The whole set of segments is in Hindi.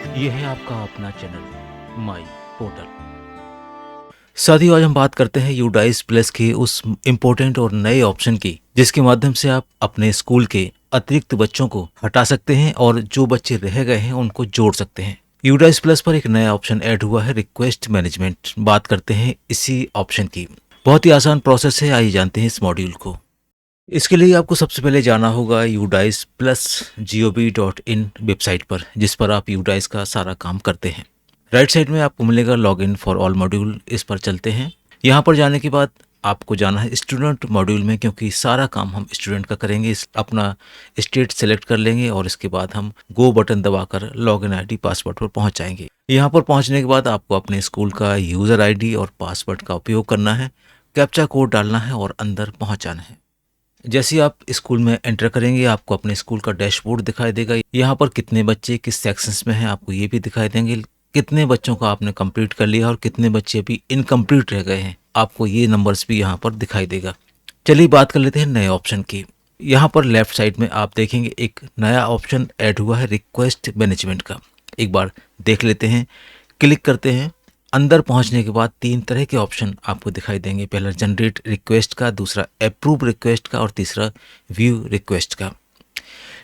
ये है आपका अपना चैनल माई पोर्टल। साथियों, आज हम बात करते हैं यूडाइस प्लस के उस इम्पोर्टेंट और नए ऑप्शन की, जिसके माध्यम से आप अपने स्कूल के अतिरिक्त बच्चों को हटा सकते हैं और जो बच्चे रह गए हैं उनको जोड़ सकते हैं। यूडाइस प्लस पर एक नया ऑप्शन ऐड हुआ है, रिक्वेस्ट मैनेजमेंट। बात करते हैं इसी ऑप्शन की। बहुत ही आसान प्रोसेस है, आइए जानते हैं इस मॉड्यूल को। इसके लिए आपको सबसे पहले जाना होगा यूडाइस प्लस gov.in वेबसाइट पर, जिस पर आप यूडाइस का सारा काम करते हैं। राइट साइड में आपको मिलेगा लॉगिन फॉर ऑल मॉड्यूल। इस पर चलते हैं। यहाँ पर जाने के बाद आपको जाना है स्टूडेंट मॉड्यूल में, क्योंकि सारा काम हम स्टूडेंट का करेंगे। अपना स्टेट सेलेक्ट कर लेंगे और इसके बाद हम गो बटन दबाकर लॉगिन आईडी पासवर्ड पर पहुंच जाएंगे। यहाँ पर पहुंचने के बाद आपको अपने स्कूल का यूज़र आईडी और पासवर्ड का उपयोग करना है, कैप्चा कोड डालना है और अंदर पहुँच जाना है। जैसे ही आप स्कूल में एंटर करेंगे आपको अपने स्कूल का डैशबोर्ड दिखाई देगा। यहाँ पर कितने बच्चे किस सेक्शंस में हैं आपको ये भी दिखाई देंगे। कितने बच्चों का आपने कंप्लीट कर लिया और कितने बच्चे अभी इनकम्प्लीट रह गए हैं, आपको ये नंबर्स भी यहाँ पर दिखाई देगा। चलिए बात कर लेते हैं नए ऑप्शन की। यहाँ पर लेफ्ट साइड में आप देखेंगे एक नया ऑप्शन ऐड हुआ है, रिक्वेस्ट मैनेजमेंट का। एक बार देख लेते हैं। क्लिक करते हैं। अंदर पहुंचने के बाद तीन तरह के ऑप्शन आपको दिखाई देंगे। पहला जनरेट रिक्वेस्ट का, दूसरा अप्रूव रिक्वेस्ट का और तीसरा व्यू रिक्वेस्ट का।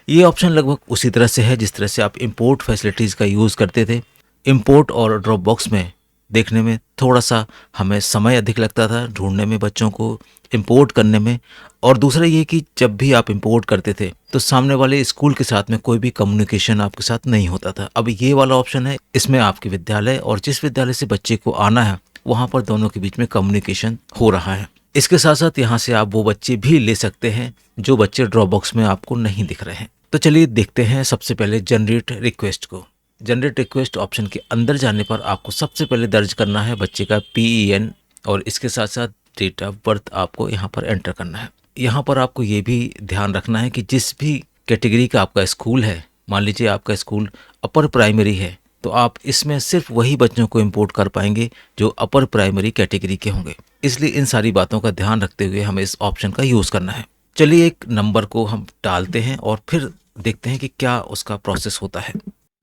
ये ऑप्शन लगभग उसी तरह से है जिस तरह से आप इंपोर्ट फैसिलिटीज़ का यूज़ करते थे। इंपोर्ट और ड्रॉप बॉक्स में देखने में थोड़ा सा हमें समय अधिक लगता था, ढूंढने में, बच्चों को इंपोर्ट करने में। और दूसरा ये कि जब भी आप इंपोर्ट करते थे तो सामने वाले स्कूल के साथ में कोई भी कम्युनिकेशन आपके साथ नहीं होता था। अब ये वाला ऑप्शन है, इसमें आपके विद्यालय और जिस विद्यालय से बच्चे को आना है वहाँ पर दोनों के बीच में कम्युनिकेशन हो रहा है। इसके साथ साथ यहाँ से आप वो बच्चे भी ले सकते हैं जो बच्चे ड्रॉप बॉक्स में आपको नहीं दिख रहे हैं। तो चलिए देखते हैं सबसे पहले जनरेट रिक्वेस्ट को। जनरेट रिक्वेस्ट ऑप्शन के अंदर जाने पर आपको सबसे पहले दर्ज करना है बच्चे का PEN और इसके साथ साथ डेट ऑफ बर्थ आपको यहाँ पर एंटर करना है। यहाँ पर आपको ये भी ध्यान रखना है कि जिस भी कैटेगरी का आपका स्कूल है, मान लीजिए आपका स्कूल अपर प्राइमरी है, तो आप इसमें सिर्फ वही बच्चों को इंपोर्ट कर पाएंगे जो अपर प्राइमरी कैटेगरी के होंगे। इसलिए इन सारी बातों का ध्यान रखते हुए हमें इस ऑप्शन का यूज़ करना है। चलिए एक नंबर को हम डालते हैं और फिर देखते हैं कि क्या उसका प्रोसेस होता है।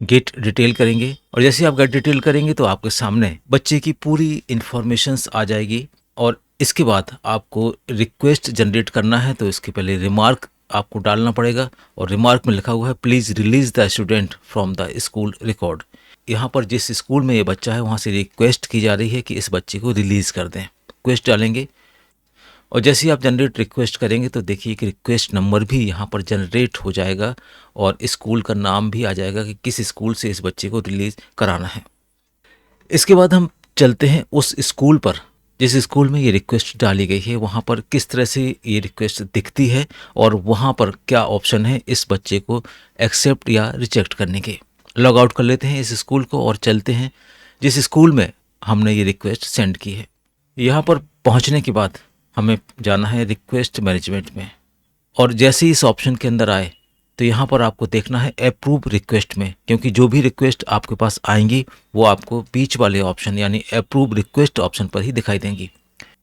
गेट डिटेल करेंगे और जैसे आप गेट डिटेल करेंगे तो आपके सामने बच्चे की पूरी इंफॉर्मेशंस आ जाएगी। और इसके बाद आपको रिक्वेस्ट जनरेट करना है, तो इसके पहले रिमार्क आपको डालना पड़ेगा और रिमार्क में लिखा हुआ है please release the student from the school record. यहाँ पर जिस स्कूल में ये बच्चा है वहाँ से रिक्वेस्ट की जा रही है कि इस बच्चे को रिलीज कर दें। रिक्वेस्ट डालेंगे और जैसे ही आप जनरेट रिक्वेस्ट करेंगे तो देखिए कि रिक्वेस्ट नंबर भी यहाँ पर जनरेट हो जाएगा और स्कूल का नाम भी आ जाएगा कि किस स्कूल से इस बच्चे को रिलीज कराना है। इसके बाद हम चलते हैं उस स्कूल पर जिस स्कूल में ये रिक्वेस्ट डाली गई है, वहाँ पर किस तरह से ये रिक्वेस्ट दिखती है और वहाँ पर क्या ऑप्शन है इस बच्चे को एक्सेप्ट या रिजेक्ट करने के। लॉग आउट कर लेते हैं इस स्कूल को और चलते हैं जिस स्कूल में हमने ये रिक्वेस्ट सेंड की है। यहाँ पर पहुँचने के बाद हमें जाना है रिक्वेस्ट मैनेजमेंट में और जैसे ही इस ऑप्शन के अंदर आए तो यहाँ पर आपको देखना है अप्रूव रिक्वेस्ट में, क्योंकि जो भी रिक्वेस्ट आपके पास आएंगी वो आपको बीच वाले ऑप्शन यानी अप्रूव रिक्वेस्ट ऑप्शन पर ही दिखाई देंगी।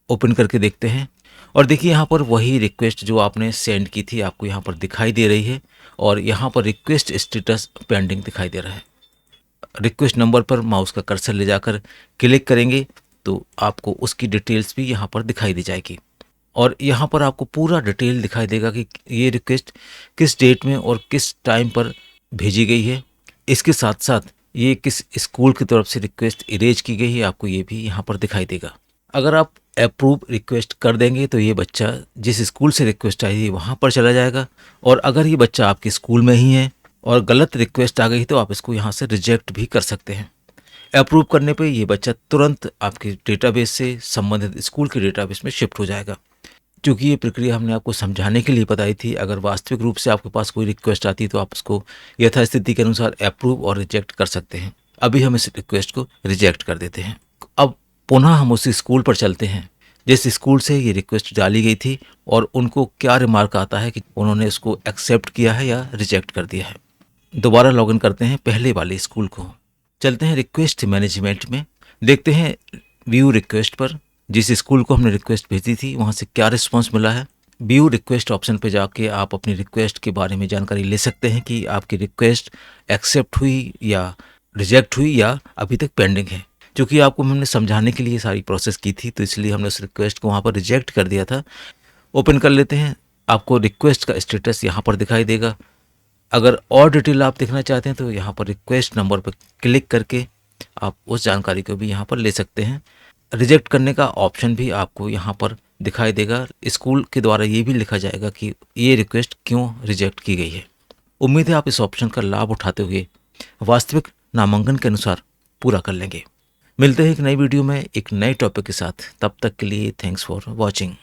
ओपन करके देखते हैं और देखिए यहाँ पर वही रिक्वेस्ट जो आपने सेंड की थी आपको यहाँ पर दिखाई दे रही है और यहाँ पर रिक्वेस्ट स्टेटस पेंडिंग दिखाई दे रहा है। रिक्वेस्ट नंबर पर माउस का कर्सर ले जाकर क्लिक करेंगे तो आपको उसकी डिटेल्स भी यहाँ पर दिखाई दी जाएगी और यहाँ पर आपको पूरा डिटेल दिखाई देगा कि ये रिक्वेस्ट किस डेट में और किस टाइम पर भेजी गई है। इसके साथ साथ ये किस स्कूल की तरफ से रिक्वेस्ट इरेज की गई है आपको ये भी यहाँ पर दिखाई देगा। अगर आप अप्रूव रिक्वेस्ट कर देंगे तो ये बच्चा जिस स्कूल से रिक्वेस्ट आई है वहाँ पर चला जाएगा और अगर ये बच्चा आपके स्कूल में ही है और गलत रिक्वेस्ट आ गई तो आप इसको यहाँ से रिजेक्ट भी कर सकते हैं। अप्रूव करने पे ये बच्चा तुरंत आपके डेटाबेस से संबंधित स्कूल के डेटाबेस में शिफ्ट हो जाएगा। क्योंकि ये प्रक्रिया हमने आपको समझाने के लिए बताई थी, अगर वास्तविक रूप से आपके पास कोई रिक्वेस्ट आती है तो आप उसको यथास्थिति के अनुसार अप्रूव और रिजेक्ट कर सकते हैं। अभी हम इस रिक्वेस्ट को रिजेक्ट कर देते हैं। अब पुनः हम उसी स्कूल पर चलते हैं जिस स्कूल से ये रिक्वेस्ट डाली गई थी और उनको क्या रिमार्क आता है कि उन्होंने इसको एक्सेप्ट किया है या रिजेक्ट कर दिया है। दोबारा लॉगिन करते हैं पहले वाले स्कूल को, चलते हैं रिक्वेस्ट मैनेजमेंट में, देखते हैं व्यू रिक्वेस्ट पर जिस स्कूल को हमने रिक्वेस्ट भेजी थी वहाँ से क्या रिस्पांस मिला है। व्यू रिक्वेस्ट ऑप्शन पे जाके आप अपनी रिक्वेस्ट के बारे में जानकारी ले सकते हैं कि आपकी रिक्वेस्ट एक्सेप्ट हुई या रिजेक्ट हुई या अभी तक पेंडिंग है। क्योंकि आपको हमने समझाने के लिए सारी प्रोसेस की थी, तो इसलिए हमने उस रिक्वेस्ट को वहाँ पर रिजेक्ट कर दिया था। ओपन कर लेते हैं, आपको रिक्वेस्ट का स्टेटस यहाँ पर दिखाई देगा। अगर और डिटेल आप देखना चाहते हैं तो यहाँ पर रिक्वेस्ट नंबर पर क्लिक करके आप उस जानकारी को भी यहाँ पर ले सकते हैं। रिजेक्ट करने का ऑप्शन भी आपको यहाँ पर दिखाई देगा। स्कूल के द्वारा ये भी लिखा जाएगा कि ये रिक्वेस्ट क्यों रिजेक्ट की गई है। उम्मीद है आप इस ऑप्शन का लाभ उठाते हुए वास्तविक नामांकन के अनुसार पूरा कर लेंगे। मिलते हैं एक नई वीडियो में एक नए टॉपिक के साथ। तब तक के लिए थैंक्स फॉर वॉचिंग।